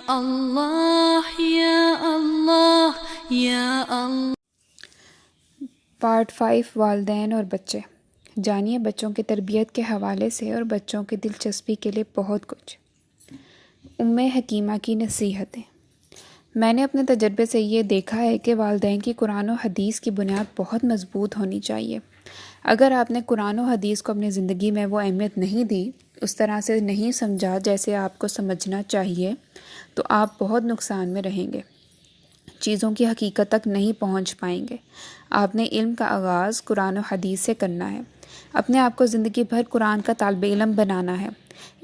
اللہ یا اللہ یا اللہ۔ پارٹ 5 والدین اور بچے۔ جانیے بچوں کی تربیت کے حوالے سے اور بچوں کی دلچسپی کے لیے بہت کچھ۔ حکیمہ کی نصیحتیں۔ میں نے اپنے تجربے سے یہ دیکھا ہے کہ والدین کی قرآن و حدیث کی بنیاد بہت مضبوط ہونی چاہیے۔ اگر آپ نے قرآن و حدیث کو اپنی زندگی میں وہ اہمیت نہیں دی، اس طرح سے نہیں سمجھا جیسے آپ کو سمجھنا چاہیے، تو آپ بہت نقصان میں رہیں گے، چیزوں کی حقیقت تک نہیں پہنچ پائیں گے۔ آپ نے علم کا آغاز قرآن و حدیث سے کرنا ہے۔ اپنے آپ کو زندگی بھر قرآن کا طالب علم بنانا ہے۔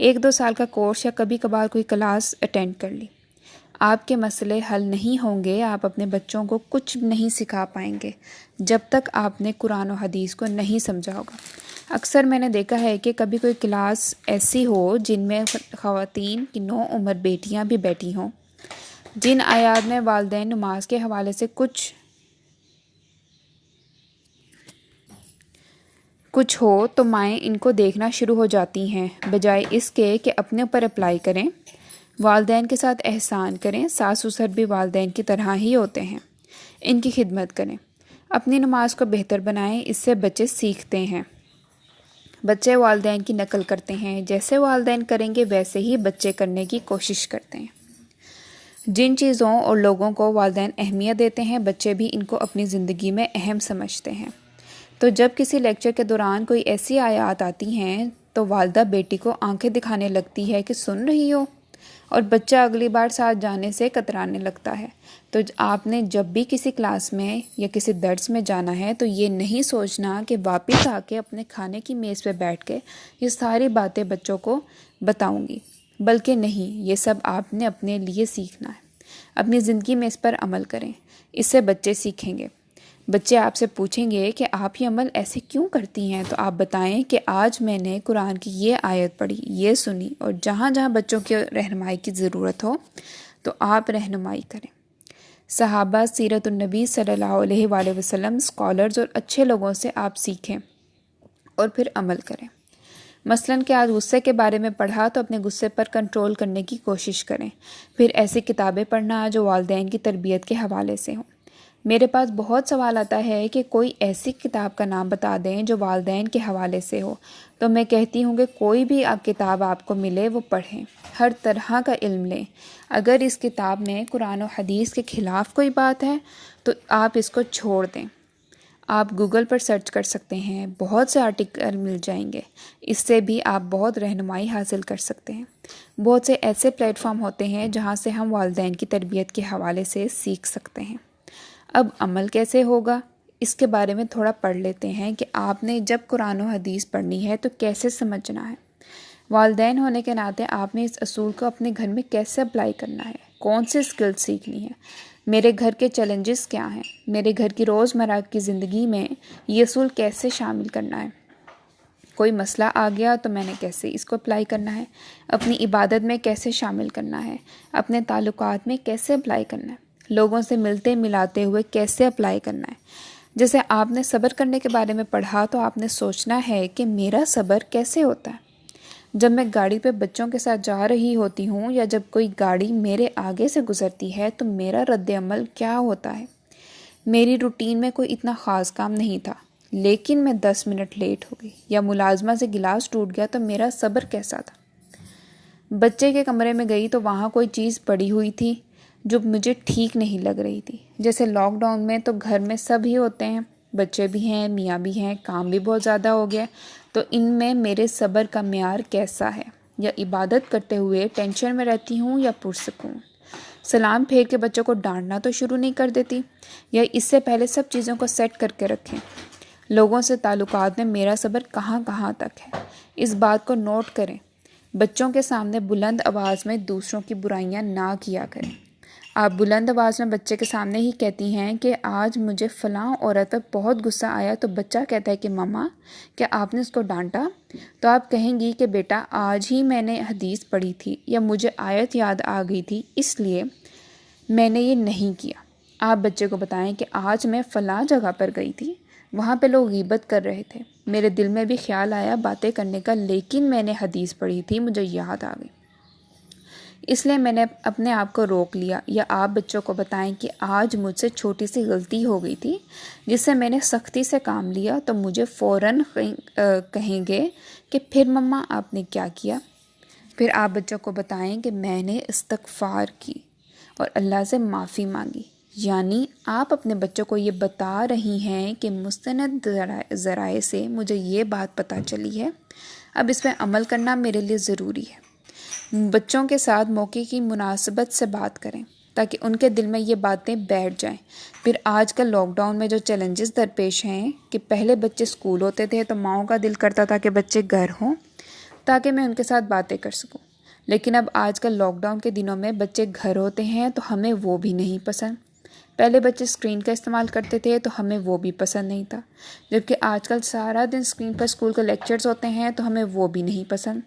1-2 سال کا کورس یا کبھی کبھار کوئی کلاس اٹینڈ کر لی۔ آپ کے مسئلے حل نہیں ہوں گے، آپ اپنے بچوں کو کچھ نہیں سکھا پائیں گے جب تک آپ نے قرآن و حدیث کو نہیں سمجھا ہوگا۔ اکثر میں نے دیکھا ہے کہ کبھی کوئی کلاس ایسی ہو جن میں خواتین کی 9 عمر بیٹیاں بھی بیٹھی ہوں، جن آیات میں والدین نماز کے حوالے سے کچھ ہو تو مائیں ان کو دیکھنا شروع ہو جاتی ہیں، بجائے اس کے کہ اپنے اوپر اپلائی کریں۔ والدین کے ساتھ احسان کریں۔ ساس سسر بھی والدین کی طرح ہی ہوتے ہیں، ان کی خدمت کریں۔ اپنی نماز کو بہتر بنائیں، اس سے بچے سیکھتے ہیں۔ بچے والدین کی نقل کرتے ہیں، جیسے والدین کریں گے ویسے ہی بچے کرنے کی کوشش کرتے ہیں۔ جن چیزوں اور لوگوں کو والدین اہمیت دیتے ہیں، بچے بھی ان کو اپنی زندگی میں اہم سمجھتے ہیں۔ تو جب کسی لیکچر کے دوران کوئی ایسی آیات آتی ہیں تو والدہ بیٹی کو آنکھیں دکھانے لگتی ہے کہ سن رہی ہو، اور بچہ اگلی بار ساتھ جانے سے کترانے لگتا ہے۔ تو آپ نے جب بھی کسی کلاس میں یا کسی درس میں جانا ہے تو یہ نہیں سوچنا کہ واپس آ کے اپنے کھانے کی میز پہ بیٹھ کے یہ ساری باتیں بچوں کو بتاؤں گی، بلکہ نہیں، یہ سب آپ نے اپنے لیے سیکھنا ہے۔ اپنی زندگی میں اس پر عمل کریں، اس سے بچے سیکھیں گے۔ بچے آپ سے پوچھیں گے کہ آپ یہ عمل ایسے کیوں کرتی ہیں، تو آپ بتائیں کہ آج میں نے قرآن کی یہ آیت پڑھی، یہ سنی، اور جہاں جہاں بچوں کی رہنمائی کی ضرورت ہو تو آپ رہنمائی کریں۔ صحابہ، سیرت النبی صلی اللہ علیہ وآلہ وسلم، اسکالرز اور اچھے لوگوں سے آپ سیکھیں اور پھر عمل کریں۔ مثلاً کہ آج غصے کے بارے میں پڑھا تو اپنے غصے پر کنٹرول کرنے کی کوشش کریں۔ پھر ایسی کتابیں پڑھنا جو والدین کی تربیت کے حوالے سے ہوں۔ میرے پاس بہت سوال آتا ہے کہ کوئی ایسی کتاب کا نام بتا دیں جو والدین کے حوالے سے ہو، تو میں کہتی ہوں کہ کوئی بھی کتاب آپ کو ملے وہ پڑھیں، ہر طرح کا علم لیں۔ اگر اس کتاب میں قرآن و حدیث کے خلاف کوئی بات ہے تو آپ اس کو چھوڑ دیں۔ آپ گوگل پر سرچ کر سکتے ہیں، بہت سے آرٹیکل مل جائیں گے، اس سے بھی آپ بہت رہنمائی حاصل کر سکتے ہیں۔ بہت سے ایسے پلیٹ فارم ہوتے ہیں جہاں سے ہم والدین کی تربیت کے حوالے سے سیکھ سکتے ہیں۔ اب عمل کیسے ہوگا، اس کے بارے میں تھوڑا پڑھ لیتے ہیں کہ آپ نے جب قرآن و حدیث پڑھنی ہے تو کیسے سمجھنا ہے۔ والدین ہونے کے ناطے آپ نے اس اصول کو اپنے گھر میں کیسے اپلائی کرنا ہے، کون سی اسکل سیکھنی ہے، میرے گھر کے چیلنجز کیا ہیں، میرے گھر کی روزمرہ کی زندگی میں یہ اصول کیسے شامل کرنا ہے۔ کوئی مسئلہ آ گیا تو میں نے کیسے اس کو اپلائی کرنا ہے، اپنی عبادت میں کیسے شامل کرنا ہے، اپنے تعلقات میں کیسے اپلائی کرنا ہے، لوگوں سے ملتے ملاتے ہوئے کیسے اپلائی کرنا ہے۔ جیسے آپ نے صبر کرنے کے بارے میں پڑھا تو آپ نے سوچنا ہے کہ میرا صبر کیسے ہوتا ہے۔ جب میں گاڑی پہ بچوں کے ساتھ جا رہی ہوتی ہوں یا جب کوئی گاڑی میرے آگے سے گزرتی ہے تو میرا رد عمل کیا ہوتا ہے۔ میری روٹین میں کوئی اتنا خاص کام نہیں تھا، لیکن میں 10 منٹ لیٹ ہو گئی، یا ملازمہ سے گلاس ٹوٹ گیا تو میرا صبر کیسا تھا۔ بچے کے کمرے میں گئی تو وہاں کوئی چیز پڑی ہوئی تھی جو مجھے ٹھیک نہیں لگ رہی تھی۔ جیسے لاک ڈاؤن میں تو گھر میں سب ہی ہوتے ہیں، بچے بھی ہیں، میاں بھی ہیں، کام بھی بہت زیادہ ہو گیا، تو ان میں میرے صبر کا معیار کیسا ہے، یا عبادت کرتے ہوئے ٹینشن میں رہتی ہوں یا پرسکون، سلام پھیر کے بچوں کو ڈانٹنا تو شروع نہیں کر دیتی، یا اس سے پہلے سب چیزوں کو سیٹ کر کے رکھیں۔ لوگوں سے تعلقات میں میرا صبر کہاں کہاں تک ہے، اس بات کو نوٹ کریں۔ بچوں کے سامنے بلند آواز میں دوسروں کی برائیاں نہ کیا کریں۔ آپ بلند آواز میں بچے کے سامنے ہی کہتی ہیں کہ آج مجھے فلاں عورت پر بہت غصہ آیا، تو بچہ کہتا ہے کہ ماما کیا آپ نے اس کو ڈانٹا؟ تو آپ کہیں گی کہ بیٹا آج ہی میں نے حدیث پڑھی تھی، یا مجھے آیت یاد آ گئی تھی اس لیے میں نے یہ نہیں کیا۔ آپ بچے کو بتائیں کہ آج میں فلاں جگہ پر گئی تھی، وہاں پہ لوگ غیبت کر رہے تھے، میرے دل میں بھی خیال آیا باتیں کرنے کا، لیکن میں نے حدیث پڑھی تھی، مجھے یاد آ گئی۔ اس لیے میں نے اپنے آپ کو روک لیا، یا آپ بچوں کو بتائیں کہ آج مجھ سے چھوٹی سی غلطی ہو گئی تھی جس سے میں نے سختی سے کام لیا، تو مجھے فوراً کہیں گے کہ پھر مما آپ نے کیا کیا۔ پھر آپ بچوں کو بتائیں کہ میں نے استغفار کی اور اللہ سے معافی مانگی، یعنی آپ اپنے بچوں کو یہ بتا رہی ہیں کہ مستند ذرائع سے مجھے یہ بات پتہ چلی ہے، اب اس پہ عمل کرنا میرے لیے ضروری ہے۔ بچوں کے ساتھ موقع کی مناسبت سے بات کریں تاکہ ان کے دل میں یہ باتیں بیٹھ جائیں۔ پھر آج کل لاک ڈاؤن میں جو چیلنجز درپیش ہیں کہ پہلے بچے اسکول ہوتے تھے تو ماؤں کا دل کرتا تھا کہ بچے گھر ہوں تاکہ میں ان کے ساتھ باتیں کر سکوں، لیکن اب آج کل لاک ڈاؤن کے دنوں میں بچے گھر ہوتے ہیں تو ہمیں وہ بھی نہیں پسند۔ پہلے بچے اسکرین کا استعمال کرتے تھے تو ہمیں وہ بھی پسند نہیں تھا، جبکہ آج کل سارا دن اسکرین پر اسکول کے لیکچرز ہوتے ہیں تو ہمیں وہ بھی نہیں پسند۔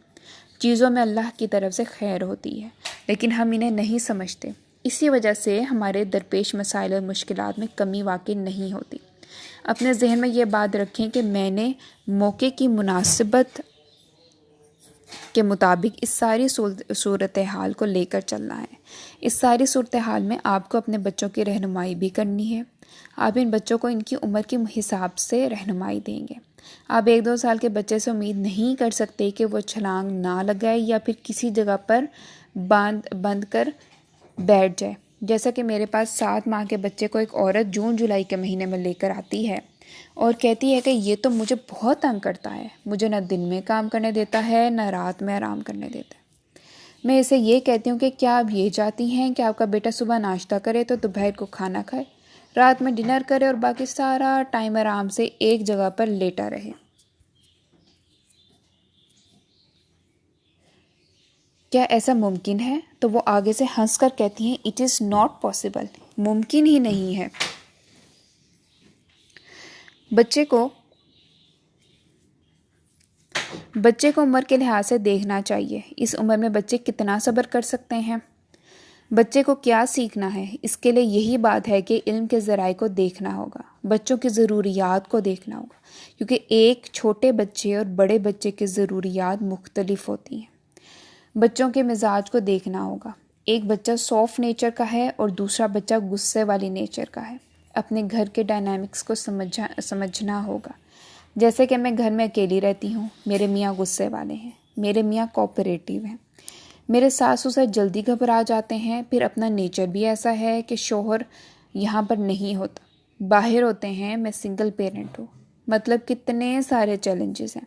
چیزوں میں اللہ کی طرف سے خیر ہوتی ہے لیکن ہم انہیں نہیں سمجھتے، اسی وجہ سے ہمارے درپیش مسائل اور مشکلات میں کمی واقع نہیں ہوتی۔ اپنے ذہن میں یہ بات رکھیں کہ میں نے موقع کی مناسبت کے مطابق اس ساری صورتحال کو لے کر چلنا ہے۔ اس ساری صورتحال میں آپ کو اپنے بچوں کی رہنمائی بھی کرنی ہے۔ آپ ان بچوں کو ان کی عمر کے حساب سے رہنمائی دیں گے۔ آپ 1-2 سال کے بچے سے امید نہیں کر سکتے کہ وہ چھلانگ نہ لگائے یا پھر کسی جگہ پر بند کر بیٹھ جائے۔ جیسا کہ میرے پاس 7 ماہ کے بچے کو ایک عورت جون جولائی کے مہینے میں لے کر آتی ہے اور کہتی ہے کہ یہ تو مجھے بہت تنگ کرتا ہے، مجھے نہ دن میں کام کرنے دیتا ہے نہ رات میں آرام کرنے دیتا ہے۔ میں اسے یہ کہتی ہوں کہ کیا آپ یہ چاہتی ہیں کہ آپ کا بیٹا صبح ناشتہ کرے تو دوپہر کو کھانا کھائے، رات میں ڈنر کرے اور باقی سارا ٹائم آرام سے ایک جگہ پر لیٹا رہے؟ کیا ایسا ممکن ہے؟ تو وہ آگے سے ہنس کر کہتی ہیں اٹ از ناٹ پاسبل، ممکن ہی نہیں ہے۔ بچے کو عمر کے لحاظ سے دیکھنا چاہیے، اس عمر میں بچے کتنا صبر کر سکتے ہیں، بچے کو کیا سیکھنا ہے۔ اس کے لیے یہی بات ہے کہ علم کے ذرائع کو دیکھنا ہوگا، بچوں کی ضروریات کو دیکھنا ہوگا، کیونکہ ایک چھوٹے بچے اور بڑے بچے کی ضروریات مختلف ہوتی ہیں۔ بچوں کے مزاج کو دیکھنا ہوگا، ایک بچہ سافٹ نیچر کا ہے اور دوسرا بچہ غصے والی نیچر کا ہے۔ اپنے گھر کے ڈائنامکس کو سمجھنا ہوگا، جیسے کہ میں گھر میں اکیلی رہتی ہوں، میرے میاں غصے والے ہیں، میرے میاں کوآپریٹیو ہیں، میرے ساس سسر جلدی گھبرا جاتے ہیں، پھر اپنا نیچر بھی ایسا ہے کہ شوہر یہاں پر نہیں ہوتا، باہر ہوتے ہیں، میں سنگل پیرنٹ ہوں۔ مطلب کتنے سارے چیلنجز ہیں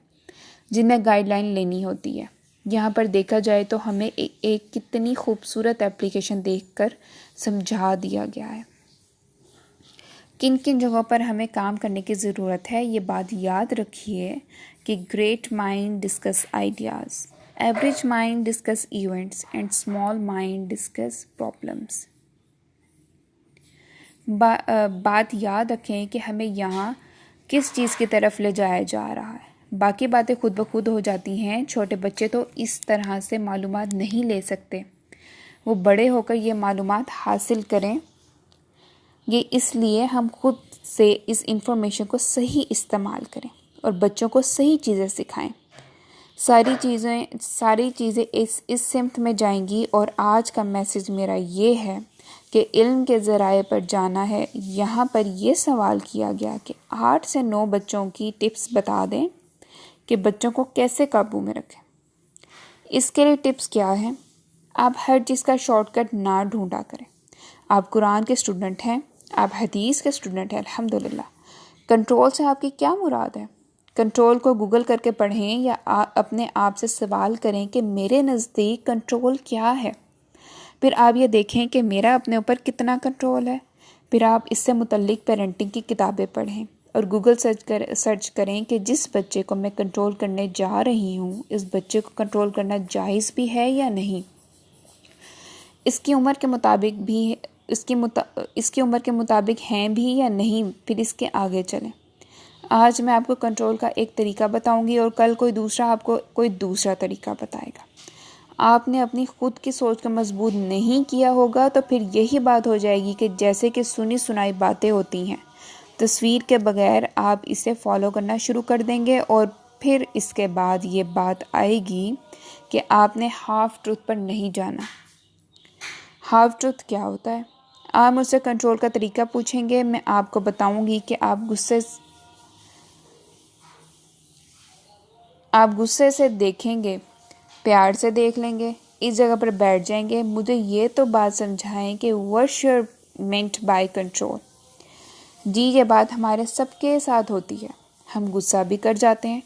جن میں گائیڈ لائن لینی ہوتی ہے۔ یہاں پر دیکھا جائے تو ہمیں ایک کتنی خوبصورت ایپلیکیشن دیکھ کر سمجھا دیا گیا ہے کن کن جگہوں پر ہمیں کام کرنے کی ضرورت ہے۔ یہ بات یاد رکھیے کہ great mind discuss ideas, average mind discuss events and small mind discuss problems. بات یاد رکھیں کہ ہمیں یہاں کس چیز کی طرف لے جایا جا رہا ہے، باقی باتیں خود بخود ہو جاتی ہیں۔ چھوٹے بچے تو اس طرح سے معلومات نہیں لے سکتے، وہ بڑے ہو کر یہ معلومات حاصل کریں گے، اس لیے ہم خود سے اس انفارمیشن کو صحیح استعمال کریں اور بچوں کو صحیح چیزیں سکھائیں۔ ساری چیزیں اس سمت میں جائیں گی۔ اور آج کا میسج میرا یہ ہے کہ علم کے ذرائع پر جانا ہے۔ یہاں پر یہ سوال کیا گیا کہ 8 سے 9 بچوں کی ٹپس بتا دیں کہ بچوں کو کیسے قابو میں رکھیں۔ اس کے لیے ٹپس کیا ہیں؟ آپ ہر چیز کا شارٹ کٹ نہ ڈھونڈا کریں۔ آپ قرآن کے اسٹوڈنٹ ہیں، آپ حدیث کے اسٹوڈنٹ ہیں، الحمدللہ۔ کنٹرول سے آپ کی کیا مراد ہے؟ کنٹرول کو گوگل کر کے پڑھیں یا اپنے آپ سے سوال کریں کہ میرے نزدیک کنٹرول کیا ہے۔ پھر آپ یہ دیکھیں کہ میرا اپنے اوپر کتنا کنٹرول ہے۔ پھر آپ اس سے متعلق پیرنٹنگ کی کتابیں پڑھیں اور گوگل سرچ کریں کہ جس بچے کو میں کنٹرول کرنے جا رہی ہوں، اس بچے کو کنٹرول کرنا جائز بھی ہے یا نہیں، اس کی عمر کے مطابق بھی اس کی عمر کے مطابق ہیں بھی یا نہیں، پھر اس کے آگے چلیں۔ آج میں آپ کو کنٹرول کا ایک طریقہ بتاؤں گی اور کل کوئی دوسرا آپ کو کوئی دوسرا طریقہ بتائے گا۔ آپ نے اپنی خود کی سوچ کو مضبوط نہیں کیا ہوگا تو پھر یہی بات ہو جائے گی کہ جیسے کہ سنی سنائی باتیں ہوتی ہیں، تصویر کے بغیر آپ اسے فالو کرنا شروع کر دیں گے اور پھر اس کے بعد یہ بات آئے گی کہ آپ نے ہاف ٹروتھ پر نہیں جانا، ہاف ٹروتھ کیا ہوتا ہے؟ آپ مجھ سے کنٹرول کا طریقہ پوچھیں گے، میں آپ کو بتاؤں گی کہ آپ غصے سے دیکھیں گے، پیار سے دیکھ لیں گے، اس جگہ پر بیٹھ جائیں گے، مجھے یہ تو بات سمجھائیں کہ what's your meant by control۔ جی یہ بات ہمارے سب کے ساتھ ہوتی ہے، ہم غصہ بھی کر جاتے ہیں۔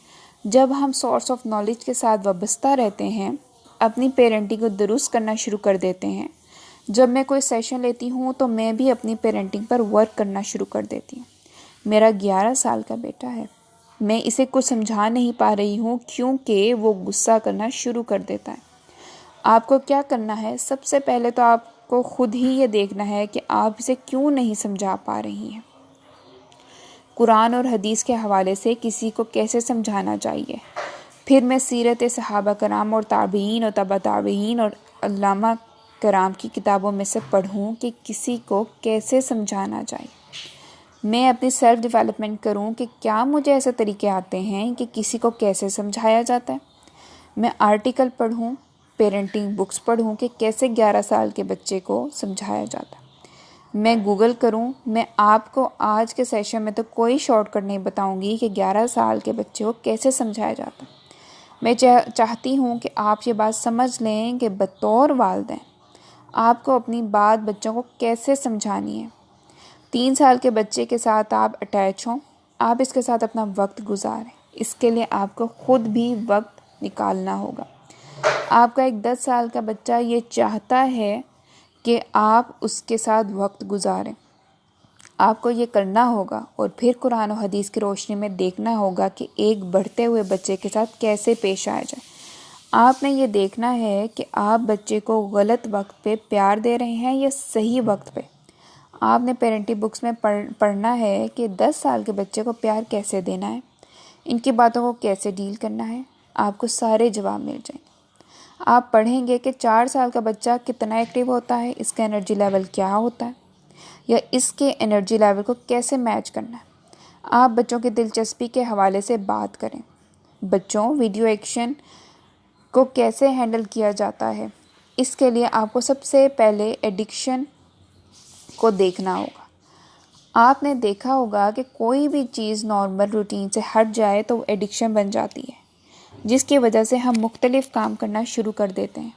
جب ہم سورس آف نالج کے ساتھ وابستہ رہتے ہیں، اپنی پیرنٹنگ کو درست کرنا شروع کر دیتے ہیں۔ جب میں کوئی سیشن لیتی ہوں تو میں بھی اپنی پیرنٹنگ پر ورک کرنا شروع کر دیتی ہوں۔ میرا 11 سال کا بیٹا ہے، میں اسے کچھ سمجھا نہیں پا رہی ہوں کیونکہ وہ غصہ کرنا شروع کر دیتا ہے۔ آپ کو کیا کرنا ہے؟ سب سے پہلے تو آپ کو خود ہی یہ دیکھنا ہے کہ آپ اسے کیوں نہیں سمجھا پا رہی ہیں۔ قرآن اور حدیث کے حوالے سے کسی کو کیسے سمجھانا چاہیے، پھر میں سیرت صحابہ کرام اور تابعین اور تبع تابعین اور علامہ کرام کی کتابوں میں سے پڑھوں کہ کسی کو کیسے سمجھانا چاہیے۔ میں اپنی سیلف ڈیولپمنٹ کروں کہ کیا مجھے ایسے طریقے آتے ہیں کہ کسی کو کیسے سمجھایا جاتا ہے۔ میں آرٹیکل پڑھوں، پیرنٹنگ بکس پڑھوں کہ کیسے 11 سال کے بچے کو سمجھایا جاتا ہے۔ میں گوگل کروں۔ میں آپ کو آج کے سیشن میں تو کوئی شارٹ کٹ نہیں بتاؤں گی کہ 11 سال کے بچے کو کیسے سمجھایا جاتا ہے۔ میں چاہتی ہوں کہ آپ یہ بات سمجھ لیں کہ بطور والدین آپ کو اپنی بات بچوں کو کیسے سمجھانی ہے۔ 3 سال کے بچے کے ساتھ آپ اٹیچ ہوں، آپ اس کے ساتھ اپنا وقت گزاریں، اس کے لیے آپ کو خود بھی وقت نکالنا ہوگا۔ آپ کا ایک 10 سال کا بچہ یہ چاہتا ہے کہ آپ اس کے ساتھ وقت گزاریں، آپ کو یہ کرنا ہوگا اور پھر قرآن و حدیث کی روشنی میں دیکھنا ہوگا کہ ایک بڑھتے ہوئے بچے کے ساتھ کیسے پیش آیا جائے۔ آپ نے یہ دیکھنا ہے کہ آپ بچے کو غلط وقت پہ پیار دے رہے ہیں یا صحیح وقت پہ۔ آپ نے پیرنٹنگ بکس میں پڑھنا ہے کہ 10 سال کے بچے کو پیار کیسے دینا ہے، ان کی باتوں کو کیسے ڈیل کرنا ہے، آپ کو سارے جواب مل جائیں گے۔ آپ پڑھیں گے کہ 4 سال کا بچہ کتنا ایکٹیو ہوتا ہے، اس کا انرجی لیول کیا ہوتا ہے، یا اس کے انرجی لیول کو کیسے میچ کرنا ہے۔ آپ بچوں کی دلچسپی کے حوالے سے بات کریں۔ بچوں ویڈیو ایکشن کو کیسے ہینڈل کیا جاتا ہے، اس کے لیے آپ کو سب سے پہلے ایڈکشن کو دیکھنا ہوگا۔ آپ نے دیکھا ہوگا کہ کوئی بھی چیز نارمل روٹین سے ہٹ جائے تو وہ ایڈکشن بن جاتی ہے، جس کی وجہ سے ہم مختلف کام کرنا شروع کر دیتے ہیں۔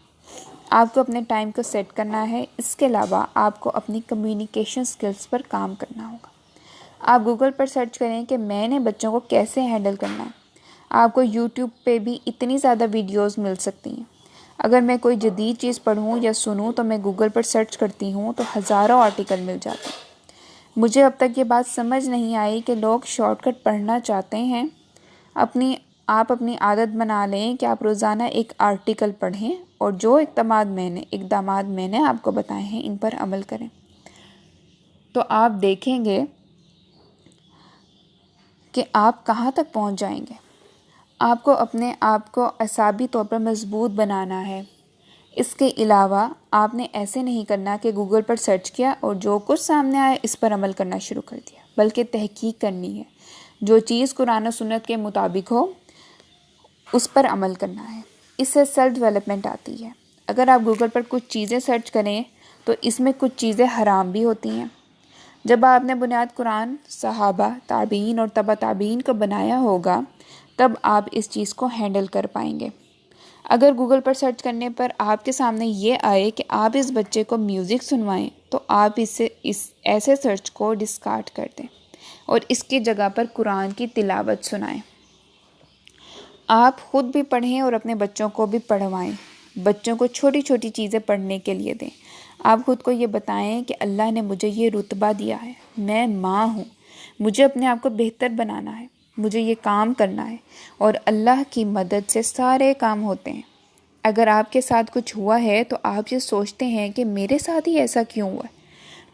آپ کو اپنے ٹائم کو سیٹ کرنا ہے، اس کے علاوہ آپ کو اپنی کمیونیکیشن سکلز پر کام کرنا ہوگا۔ آپ گوگل پر سرچ کریں کہ میں نے بچوں کو کیسے ہینڈل کرنا ہے۔ آپ کو یوٹیوب پہ بھی اتنی زیادہ ویڈیوز مل سکتی ہیں۔ اگر میں کوئی جدید چیز پڑھوں یا سنوں تو میں گوگل پر سرچ کرتی ہوں تو ہزاروں آرٹیکل مل جاتے ہیں۔ مجھے اب تک یہ بات سمجھ نہیں آئی کہ لوگ شارٹ کٹ پڑھنا چاہتے ہیں۔ آپ اپنی عادت بنا لیں کہ آپ روزانہ ایک آرٹیکل پڑھیں اور جو اقدامات میں نے آپ کو بتائے ہیں ان پر عمل کریں، تو آپ دیکھیں گے کہ آپ کہاں تک پہنچ جائیں گے۔ آپ کو اپنے آپ کو اعصابی طور پر مضبوط بنانا ہے۔ اس کے علاوہ آپ نے ایسے نہیں کرنا کہ گوگل پر سرچ کیا اور جو کچھ سامنے آیا اس پر عمل کرنا شروع کر دیا، بلکہ تحقیق کرنی ہے۔ جو چیز قرآن و سنت کے مطابق ہو اس پر عمل کرنا ہے۔ اس سے سیلف ڈیولپمنٹ آتی ہے۔ اگر آپ گوگل پر کچھ چیزیں سرچ کریں تو اس میں کچھ چیزیں حرام بھی ہوتی ہیں۔ جب آپ نے بنیاد قرآن، صحابہ، تابعین اور تبع تابعین کو بنایا ہوگا تب آپ اس چیز کو ہینڈل کر پائیں گے۔ اگر گوگل پر سرچ کرنے پر آپ کے سامنے یہ آئے کہ آپ اس بچے کو میوزک سنوائیں تو آپ اس ایسے سرچ کو ڈسکارڈ کر دیں اور اس کی جگہ پر قرآن کی تلاوت سنائیں۔ آپ خود بھی پڑھیں اور اپنے بچوں کو بھی پڑھوائیں۔ بچوں کو چھوٹی چھوٹی چیزیں پڑھنے کے لیے دیں۔ آپ خود کو یہ بتائیں کہ اللہ نے مجھے یہ رتبہ دیا ہے، میں ماں ہوں، مجھے اپنے آپ کو بہتر بنانا ہے، مجھے یہ کام کرنا ہے اور اللہ کی مدد سے سارے کام ہوتے ہیں۔ اگر آپ کے ساتھ کچھ ہوا ہے تو آپ یہ سوچتے ہیں کہ میرے ساتھ ہی ایسا کیوں ہوا ہے،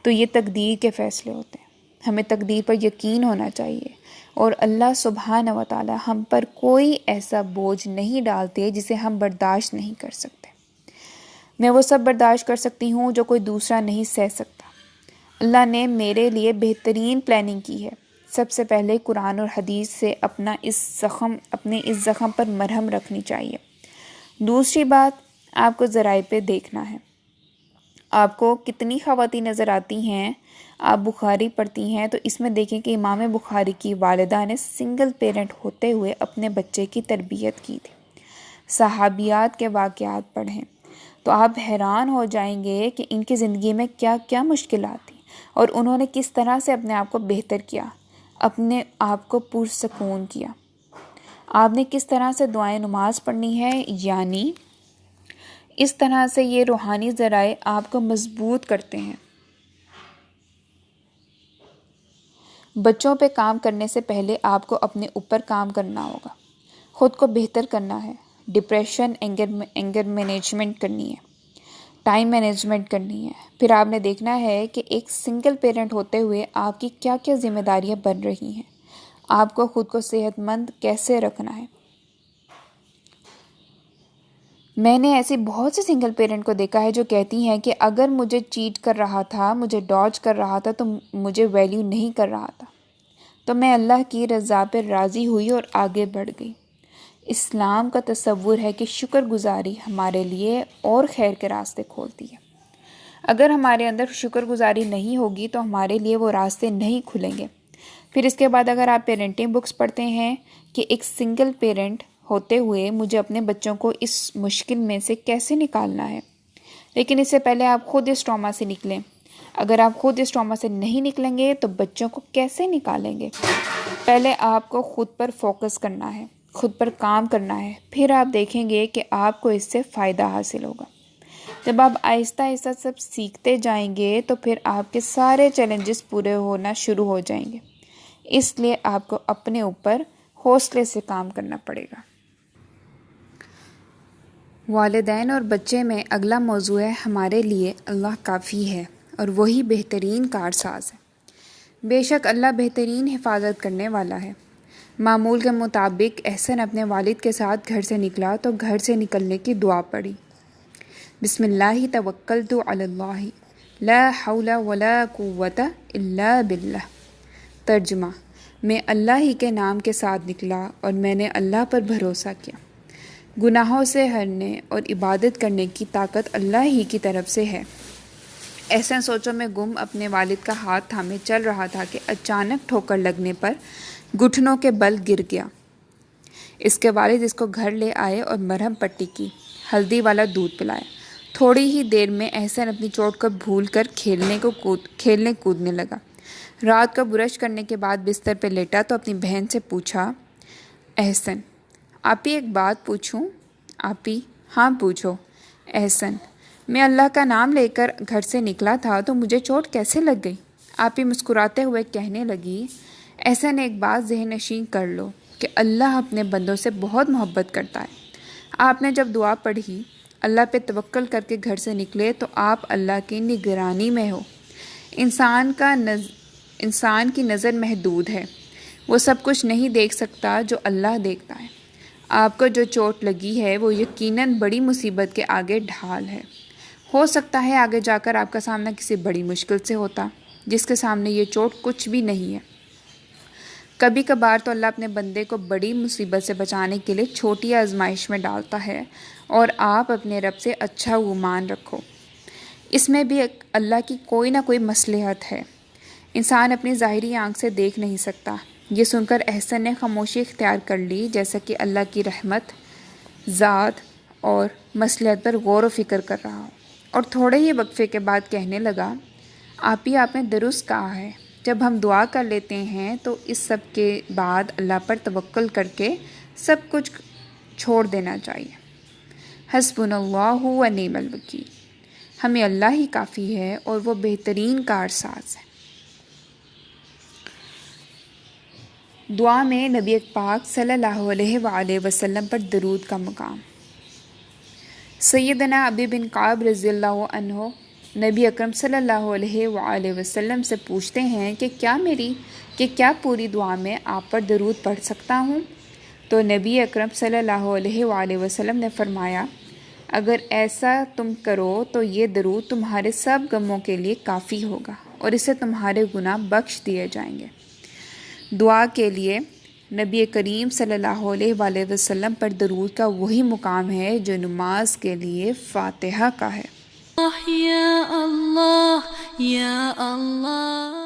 تو یہ تقدیر کے فیصلے ہوتے ہیں۔ ہمیں تقدیر پر یقین ہونا چاہیے اور اللہ سبحانہ و تعالی ہم پر کوئی ایسا بوجھ نہیں ڈالتے جسے ہم برداشت نہیں کر سکتے۔ میں وہ سب برداشت کر سکتی ہوں جو کوئی دوسرا نہیں سہ سکتا۔ اللہ نے میرے لیے بہترین پلاننگ کی ہے۔ سب سے پہلے قرآن اور حدیث سے اپنے اس زخم پر مرہم رکھنی چاہیے۔ دوسری بات، آپ کو ذرائع پہ دیکھنا ہے۔ آپ کو کتنی خواتین نظر آتی ہیں آپ بخاری پڑھتی ہیں تو اس میں دیکھیں کہ امام بخاری کی والدہ نے سنگل پیرنٹ ہوتے ہوئے اپنے بچے کی تربیت کی تھی۔ صحابیات کے واقعات پڑھیں تو آپ حیران ہو جائیں گے کہ ان کی زندگی میں کیا کیا مشکلات تھیں اور انہوں نے کس طرح سے اپنے آپ کو بہتر کیا، اپنے آپ کو پرسکون کیا۔ آپ نے کس طرح سے دعائیں نماز پڑھنی ہے، یعنی اس طرح سے یہ روحانی ذرائع آپ کو مضبوط کرتے ہیں۔ بچوں پہ کام کرنے سے پہلے آپ کو اپنے اوپر کام کرنا ہوگا، خود کو بہتر کرنا ہے، ڈپریشن اینگر مینجمنٹ کرنی ہے، ٹائم مینجمنٹ کرنی ہے۔ پھر آپ نے دیکھنا ہے کہ ایک سنگل پیرنٹ ہوتے ہوئے آپ کی کیا کیا ذمہ داریاں بن رہی ہیں، آپ کو خود کو صحت مند کیسے رکھنا ہے۔ میں نے ایسی بہت سی سنگل پیرنٹ کو دیکھا ہے جو کہتی ہیں کہ اگر مجھے چیٹ کر رہا تھا، مجھے ڈاج کر رہا تھا تو مجھے ویلیو نہیں کر رہا تھا، تو میں اللہ کی رضا پر راضی ہوئی اور آگے بڑھ گئی۔ اسلام کا تصور ہے کہ شکر گزاری ہمارے لیے اور خیر کے راستے کھولتی ہے۔ اگر ہمارے اندر شکر گزاری نہیں ہوگی تو ہمارے لیے وہ راستے نہیں کھلیں گے۔ پھر اس کے بعد اگر آپ پیرنٹنگ بکس پڑھتے ہیں کہ ایک سنگل پیرنٹ ہوتے ہوئے مجھے اپنے بچوں کو اس مشکل میں سے کیسے نکالنا ہے، لیکن اس سے پہلے آپ خود اس ٹراما سے نکلیں۔ اگر آپ خود اس ٹراما سے نہیں نکلیں گے تو بچوں کو کیسے نکالیں گے؟ پہلے آپ کو خود پر فوکس کرنا ہے، خود پر کام کرنا ہے، پھر آپ دیکھیں گے کہ آپ کو اس سے فائدہ حاصل ہوگا۔ جب آپ آہستہ آہستہ سب سیکھتے جائیں گے تو پھر آپ کے سارے چیلنجز پورے ہونا شروع ہو جائیں گے۔ اس لیے آپ کو اپنے اوپر حوصلے سے کام کرنا پڑے گا۔ والدین اور بچے میں اگلا موضوع ہے ہمارے لیے اللہ کافی ہے اور وہی بہترین کارساز ہے۔ بے شک اللہ بہترین حفاظت کرنے والا ہے۔ معمول کے مطابق احسن اپنے والد کے ساتھ گھر سے نکلا تو گھر سے نکلنے کی دعا پڑھی، بسم اللہ توکلت علی اللہ لا حول ولا قوت الا باللہ۔ ترجمہ: میں اللہ ہی کے نام کے ساتھ نکلا اور میں نے اللہ پر بھروسہ کیا۔ گناہوں سے ہٹنے اور عبادت کرنے کی طاقت اللہ ہی کی طرف سے ہے۔ ایسے سوچوں میں گم اپنے والد کا ہاتھ تھامے چل رہا تھا کہ اچانک ٹھوکر لگنے پر گھٹنوں کے بل گر گیا۔ اس کے والد اس کو گھر لے آئے اور مرہم پٹی کی، ہلدی والا دودھ پلایا۔ تھوڑی ہی دیر میں احسن اپنی چوٹ کو بھول کر کھیلنے کودنے لگا۔ رات کو برش کرنے کے بعد بستر پہ لیٹا تو اپنی بہن سے پوچھا، احسن آپی ایک بات پوچھوں؟ آپی: ہاں پوچھو۔ احسن: میں اللہ کا نام لے کر گھر سے نکلا تھا تو مجھے چوٹ کیسے لگ گئی؟ آپی مسکراتے ہوئے کہنے لگی، احسن ایک بات ذہن نشین کر لو کہ اللہ اپنے بندوں سے بہت محبت کرتا ہے۔ آپ نے جب دعا پڑھی، اللہ پہ توکل کر کے گھر سے نکلے تو آپ اللہ کی نگرانی میں ہو۔ انسان کی نظر محدود ہے، وہ سب کچھ نہیں دیکھ سکتا جو اللہ دیکھتا ہے۔ آپ کو جو چوٹ لگی ہے وہ یقیناً بڑی مصیبت کے آگے ڈھال ہے۔ ہو سکتا ہے آگے جا کر آپ کا سامنا کسی بڑی مشکل سے ہوتا جس کے سامنے یہ چوٹ کچھ بھی نہیں ہے۔ کبھی کبھار تو اللہ اپنے بندے کو بڑی مصیبت سے بچانے کے لیے چھوٹی آزمائش میں ڈالتا ہے، اور آپ اپنے رب سے اچھا گمان رکھو۔ اس میں بھی اللہ کی کوئی نہ کوئی مصلحت ہے، انسان اپنی ظاہری آنکھ سے دیکھ نہیں سکتا۔ یہ سن کر احسن نے خاموشی اختیار کر لی، جیسا کہ اللہ کی رحمت، ذات اور مصلحت پر غور و فکر کر رہا ہو، اور تھوڑے ہی وقفے کے بعد کہنے لگا، آپی آپ نے درست کہا ہے، جب ہم دعا کر لیتے ہیں تو اس سب کے بعد اللہ پر توکل کر کے سب کچھ چھوڑ دینا چاہیے۔ حسبنا اللہ و نعم الوکیل، ہمیں اللہ ہی کافی ہے اور وہ بہترین کارساز ہے۔ دعا میں نبی پاک صلی اللہ علیہ وآلہ وسلم پر درود کا مقام۔ سیدنا ابی بن کعب رضی اللہ عنہ نبی اکرم صلی اللہ علیہ وآلہ وسلم سے پوچھتے ہیں کہ کیا پوری دعا میں آپ پر درود پڑھ سکتا ہوں؟ تو نبی اکرم صلی اللہ علیہ وآلہ وسلم نے فرمایا، اگر ایسا تم کرو تو یہ درود تمہارے سب غموں کے لیے کافی ہوگا اور اس سے تمہارے گناہ بخش دیے جائیں گے۔ دعا کے لیے نبی کریم صلی اللہ علیہ وآلہ وسلم پر درود کا وہی مقام ہے جو نماز کے لیے فاتحہ کا ہے۔ Ya Allah, Ya Allah.